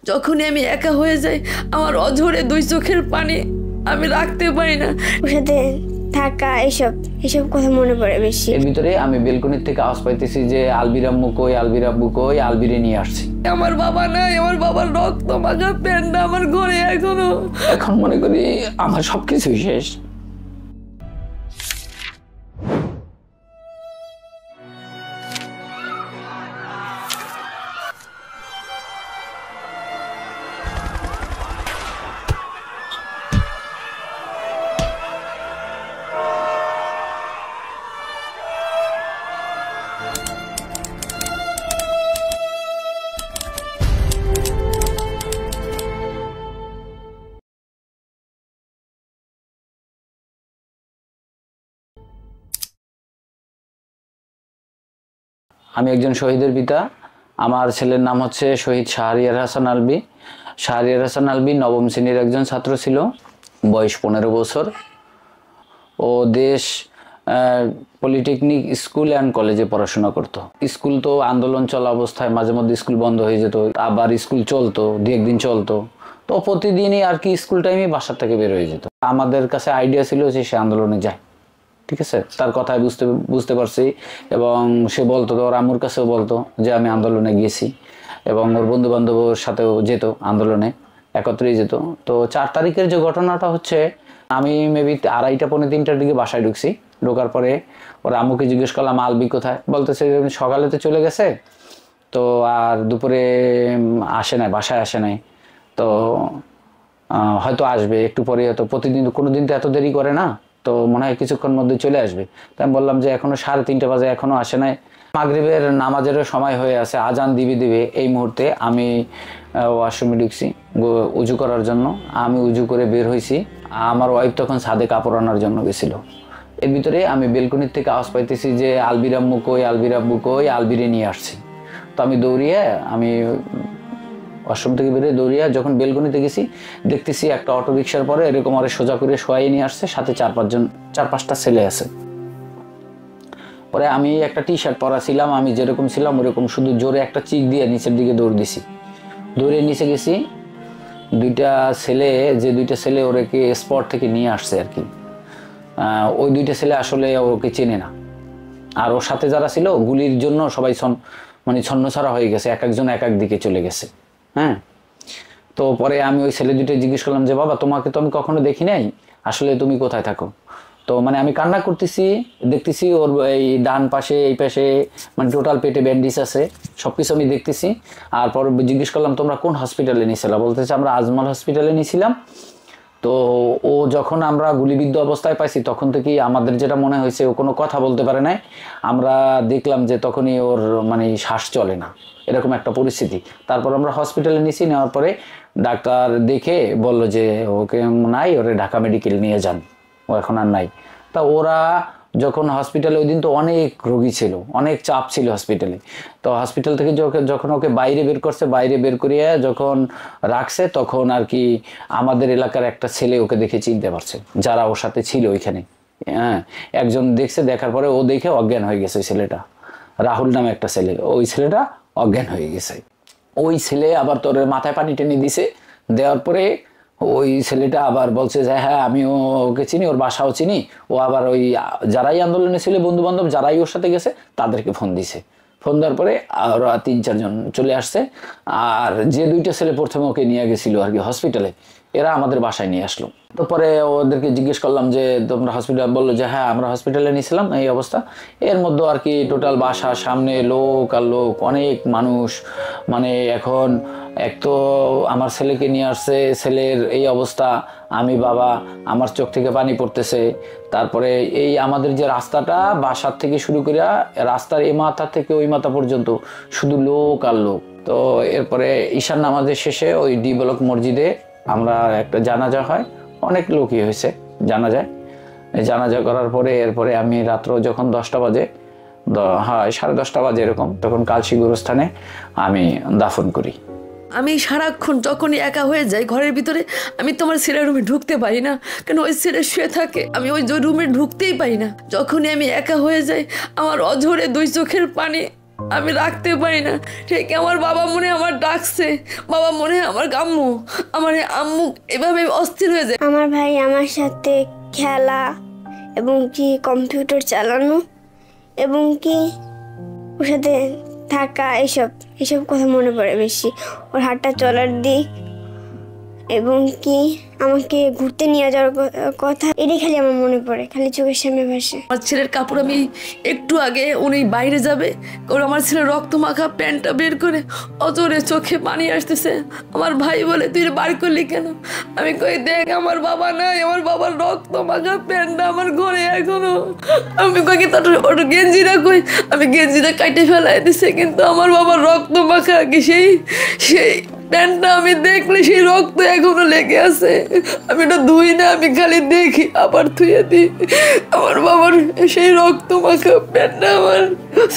যখনই আমি একা হয়ে যাই আমার অঝরে দুই চোখের পানি আমি রাখতে পারি না। ওর সাথে থাকা এসব কথা মনে পড়ে বেশি। এর ভিতরে আমি বেলকনির থেকে আওয়াজ পাইতেছি যে আলবির আম্মু কই, আলবির আব্বু কই, আলবিরে নিয়ে আসছি। আমার বাবা নাই, আমার বাবার রক্ত মাখা প্যান্ডা আমার ঘরে এখনো। এখন মনে করি আমার সবকিছুই শেষ। আমি একজন শহীদের পিতা। আমার ছেলের নাম হচ্ছে শহীদ শাহরিয়ার হাসান আলবি। শাহরিয়ার হাসান আলবি নবম শ্রেণীর একজন ছাত্র ছিল, বয়স 15 বছর। ও দেশ পলিটেকনিক স্কুল অ্যান্ড কলেজে পড়াশোনা করতো। স্কুল তো আন্দোলন চলা অবস্থায় মাঝে মধ্যে স্কুল বন্ধ হয়ে যেত, আবার স্কুল চলতো, দু একদিন চলতো। তো প্রতিদিনই আর কি স্কুল টাইমে বাসার থেকে বের হয়ে যেত। আমাদের কাছে আইডিয়া ছিল যে সে আন্দোলনে যায়, ঠিক আছে। তার কথায় বুঝতে পারছি, এবং সে বলতো, ওর আম্মুর কাছেও বলতো যে আমি আন্দোলনে গিয়েছি, এবং ওর বন্ধু বান্ধবের সাথেও যেত আন্দোলনে, একত্রেই যেত। তো 4 তারিখের যে ঘটনাটা হচ্ছে, আমি মেবি 2:30 পৌনে 3টার দিকে বাসায় ঢুকছি। ঢোকার পরে ওর আম্মুকে জিজ্ঞেস করলাম আলবি কোথায়, বলতেছে সকালে তো চলে গেছে, তো আর দুপুরে আসে নাই, বাসায় আসে নাই, তো হয়তো আসবে একটু পরে, হয়তো প্রতিদিন কোনোদিন তো এত দেরি করে না, তো মনে হয় কিছুক্ষণ মধ্যে চলে আসবে। তো আমি বললাম যে এখনো 3:30 বাজে, এখনো আসে নাই, মাগরিবের নামাজেরও সময় হয়ে আছে, আজান দিবে। এই মুহূর্তে আমি ওয়াশরুমে ঢুকছি উজু করার জন্য। আমি উজু করে বের হয়েছি, আমার ওয়াইফ তখন ছাদে কাপড় আনার জন্য গেছিল। এর ভিতরে আমি বেলকনির থেকে আওয়াজ পাইতেছি যে আলবির আম্মু কই, আলবির আব্বু কই, আলবিরে নিয়ে আসছি। তো আমি দৌড়িয়ে, আমি ওয়াশরুম থেকে বেরিয়ে দৌড়িয়ে যখন বেলকনিতে গেছি, দেখতেছি একটা অটো রিক্সার পরে এরকম আরে সোজা করে শোয়াই নিয়ে আসছে, সাথে 4-5টা ছেলে আছে। পরে আমি একটা টি-শার্ট পরা ছিলাম, আমি যেরকম ছিলাম ওরকম, শুধু জোরে একটা চিক দিয়ে নিচের দিকে দৌড় দিছি। দৌড়ে নিচে গেছি, দুইটা ছেলে ওকে স্পট থেকে নিয়ে আসছে আর কি। ওই 2টা ছেলে আসলে ওকে চেনে না, আর ওর সাথে যারা ছিল গুলির জন্য সবাই ছন্নছাড়া হয়ে গেছে, এক একজন এক এক দিকে চলে গেছে। হ্যাঁ, তো পরে আমি ওই ছেলে 2টা জিজ্ঞেস করলাম যে বাবা তোমাকে তো আমি কখনো দেখি নাই, আসলে তুমি কোথায় থাকো? তো আমি কান্না করতেছি, দেখতেছি ওর এই ডান পাশে এই পাশে টোটাল পেটে ব্যান্ডেজ আছে, সবকিছু আমি দেখতেছি। আর পরে জিজ্ঞেস করলাম তোমরা কোন হসপিটালে নিয়েছিলা? বলতেছে আমরা আজমল হসপিটালে নিয়েছিলাম। তো ও যখন আমরা গুলিবিদ্ধ অবস্থায় পাইছি তখন থেকেই আমাদের যেটা মনে হয়েছে ও কোনো কথা বলতে পারে নাই। আমরা দেখলাম যে তখনই ওর শ্বাস চলে না, এরকম একটা পরিস্থিতি। তারপর আমরা হসপিটালে নিয়েছি, নেওয়ার পরে ডাক্তার দেখে বললো যে ওকে নাই, ওরে ঢাকা মেডিকেল নিয়ে যান, ও এখন আর নাই। তা ওরা যখন হসপিটালে, ওই দিন তো অনেক রোগী ছিল, অনেক চাপ ছিল হসপিটালে, তো হসপিটাল থেকে যখন ওকে বাইরে বের করছে, বাইরে বের করিয়ে যখন রাখছে, তখন আর কি আমাদের এলাকার একটা ছেলে ওকে দেখে চিনতে পারছে, যারা ওর সাথে ছিল ওইখানে। হ্যাঁ, একজন দেখছে, দেখার পরে ও দেখে অজ্ঞান হয়ে গেছে। ওই ছেলেটা রাহুল নামে একটা ছেলে, ওই ছেলেটা অজ্ঞান হয়ে গেছে। ওই ছেলে আবার তোর মাথায় পানি টেনে দিছে, দেওয়ার পরে ওই ছেলেটা আবার বলছে যে হ্যাঁ আমিও ওকে চিনি, ওর বাসাও চিনি। ও আবার ওই যারাই আন্দোলনে ছিল, বন্ধু বান্ধব যারাই ওর সাথে গেছে তাদেরকে ফোন দিছে। ফোন দেওয়ার পরে ওরা 3-4 জন চলে আসছে। আর যে 2টা ছেলে প্রথমে ওকে নিয়ে গেছিল আর কি হসপিটালে, এরা আমাদের বাসায় নিয়ে আসলো। তো পরে ওদেরকে জিজ্ঞেস করলাম যে তোমরা হসপিটাল, বললো যে হ্যাঁ আমরা হসপিটালে নিয়েছিলাম, এই অবস্থা। এর মধ্যে আর কি টোটাল বাসার সামনে লোক আর লোক, অনেক মানুষ। এখন এক তো আমার ছেলেকে নিয়ে আসছে, ছেলের এই অবস্থা, আমি বাবা, আমার চোখ থেকে পানি পড়তেছে। তারপরে এই আমাদের যে রাস্তাটা, বাসার থেকে শুরু করে রাস্তার এই মাথা থেকে ওই মাথা পর্যন্ত শুধু লোক আর লোক। তো এরপরে ঈশান নামাজের শেষে ওই ডি ব্লক মসজিদে আমরা একটা জানাজা হয়, অনেক লোকই হয়েছে জানাজায়। জানাজা করার পরে এরপরে আমি রাত্র যখন 10টা বাজে, হ্যাঁ 10:30 বাজে এরকম, তখন কালশী গুরুস্থানে আমি দাফন করি। আমি সারাক্ষণ যখনই একা হয়ে যাই ঘরের ভিতরে, আমি তোমার ছেলের রুমে ঢুকতে পারি না, কেন ওই ছেলে শুয়ে থাকে, আমি ওই রুমে ঢুকতেই পারি না। যখনই আমি একা হয়ে যাই আমার অঝরে দুই চোখের পানি আমি রাখতে পারি না। ঠিক আমার বাবা মনে হয় আমার ডাকছে, বাবা মনে হয় আমার আম্মু, আমার আম্মু এভাবে অস্থির হয়ে যায়। আমার ভাই আমার সাথে খেলা এবং কি কম্পিউটার চালানো এবং কি ওর সাথে থাকা, এসব এসব কথা মনে পড়ে বেশি। ওর হাঁটা চলার দিক এবং কি আমাকে ঘুরতে নিয়ে যাওয়ার কথা, এটাই খালি আমার মনে পড়ে, খালি চোখের সামনে ভাসে। আমার ছেলের কাপড় আমি একটু আগে উনি বাইরে যাবে, ওর আমার ছেলের রক্ত মাখা প্যান্টটা বের করে অজরে চোখে পানি আসতেছে। আমার ভাই বলে তুই বার করলি কেন? আমি কই দেখ আমার বাবা নাই, আমার বাবার রক্ত মাখা প্যান্টটা আমার ঘরে এখনো। আমি কই কি তোর ওর গেঞ্জিটা কই? আমি গেঞ্জিটা কাটে ফেলাই দিছে, কিন্তু আমার বাবার রক্ত মাখা কি সেই সেই প্যান্টটা আমি দেখলে সেই রক্ত এখনো লেগে আছে। আমি এটা ধুই না, আমি খালি দেখি আবার ধুয়ে দিই। আমার বাবার সেই রক্ত মাখা প্যান্টটা আমার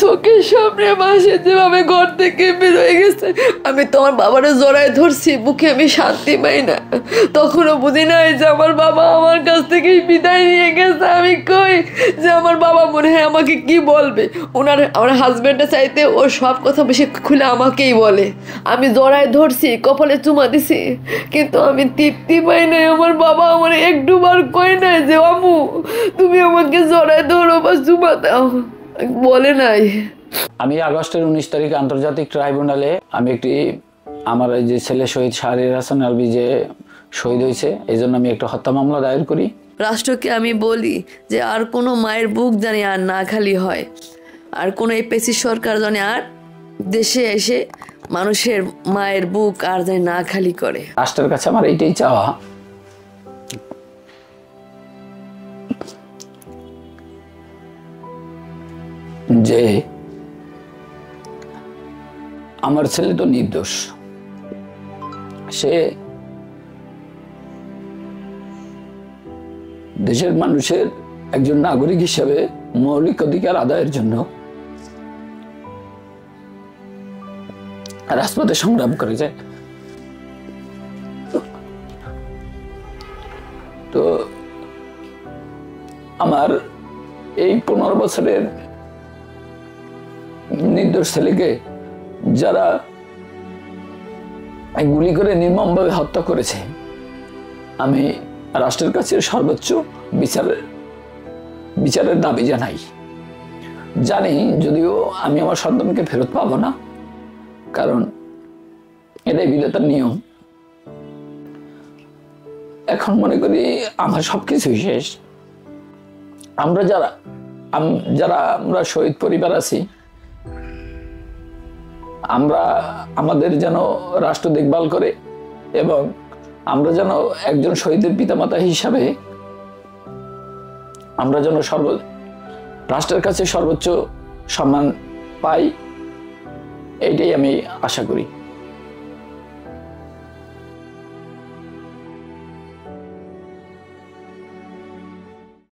চোখের সামনে ভাসে, যেভাবে ঘর থেকে বের হয়ে গেছে। আমি তো আমার বাবারে জড়ায় ধরছি, বুকে আমি শান্তি পাই না। তখনও বুঝি নাই যে আমার বাবা আমার কাছ থেকে বিদায় নিয়ে গেছে। আমি কই যে আমার বাবা মনে হয় আমাকে কি বলবে। ওনার আমার হাজব্যান্ডের চাইতে ও সব কথা বেশি খুলে আমাকেই বলে। আমি জড়ায় ধরছি, কপালে চুমা দিছি, কিন্তু আমি তৃপ্তি পাই নাই। আমার বাবা আমার একটুবার কই নাই যে আমু তুমি আমাকে জড়ায় ধরো বা চুমা দাও, বলে নাই। আমি আগস্টের 19 তারিখ আন্তর্জাতিক ট্রাইব্যুনালে আমি একটি আমার যে ছেলে শহীদ শাহরিয়ার হাসান আলভী যে শহীদ হয়েছে, এই জন্য আমি একটা হত্যা মামলা দায়ের করি। রাষ্ট্রকে আমি বলি যে আর কোনো মায়ের বুক জানি আর না খালি হয়, আর কোনো এই পেসি সরকার জানি আর দেশে এসে মানুষের মায়ের বুক আর জানি না খালি করে। রাষ্ট্রের কাছে আমার এইটাই চাওয়া যে আমার ছেলে তো নির্দোষ, সে দেশের মানুষের একজন নাগরিক হিসেবে মৌলিক অধিকার আদায়ের জন্য রাজপথে সংগ্রাম করেছে। তো আমার এই 15 বছরের নির্দোষ ছেলেকে যারা গুলি করে নির্মমভাবে হত্যা করেছে, আমি রাষ্ট্রের কাছে সর্বোচ্চ বিচারের দাবি জানাই। জানি যদিও আমি আমার সন্তানকে ফেরত পাবো না, কারণ এটাই বিধাতার নিয়ম। এখন মনে করি আমার সবকিছুই শেষ। আমরা শহীদ পরিবার আছি, আমাদের যেন রাষ্ট্র দেখভাল করে এবং আমরা যেন একজন শহীদের পিতামাতা হিসাবে আমরা যেন রাষ্ট্রের কাছে সর্বোচ্চ সম্মান পাই, এইটাই আমি আশা করি।